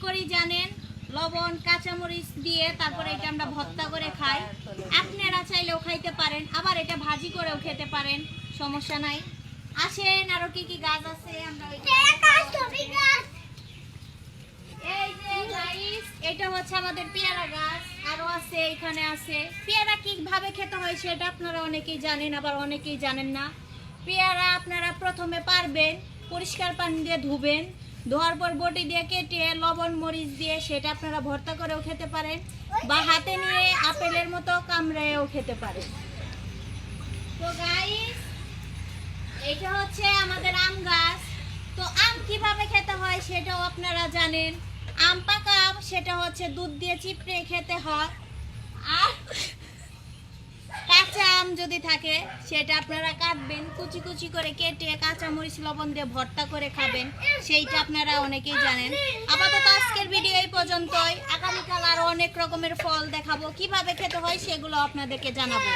করেই জানেন, লবণ কাঁচামরিচ দিয়ে তারপরে এটা আমরা ভর্তা করে খাই। আপনারা চাইলেও খাইতে পারেন, আবার এটা ভাজি করেও খেতে পারেন, সমস্যা নাই। আসেন, আরো কি কি গাছ আছে আমরা এই যে গাইস, এটা হচ্ছে আমাদের পেয়ারা গাছ, আরো আছে, এখানে আছে। পেয়ারা কিভাবে খেতে হয় সেটা আপনারা অনেকেই জানেন, আবার অনেকেই জানেন না। পেয়ারা আপনারা প্রথমে পারবেন, পরিষ্কার পানি দিয়ে ধুবেন, ধোয়ার পর বটি দিয়ে কেটে লবণ মরিচ দিয়ে সেটা আপনারা ভর্তা করেও খেতে পারেন, বা হাতে নিয়ে আপেলের মতো কামড়েও খেতে পারেন। তো গাইস, এটা হচ্ছে আমাদের আম গাছ। তো আম কিভাবে খেতে হয় সেটাও আপনারা জানেন। আম পাকা আম সেটা হচ্ছে দুধ দিয়ে চিপড়ে খেতে হয়, আর কাঁচা আম যদি থাকে সেটা আপনারা কাটবেন, কুচি কুচি করে কেটে কাঁচা মরিচ লবণ দিয়ে ভর্তা করে খাবেন, সেইটা আপনারা অনেকেই জানেন। আপাতত আজকের ভিডিও এই পর্যন্তই। আগামীকাল আরো অনেক রকমের ফল দেখাবো, কিভাবে খেতে হয় সেগুলো আপনাদেরকে জানাবো।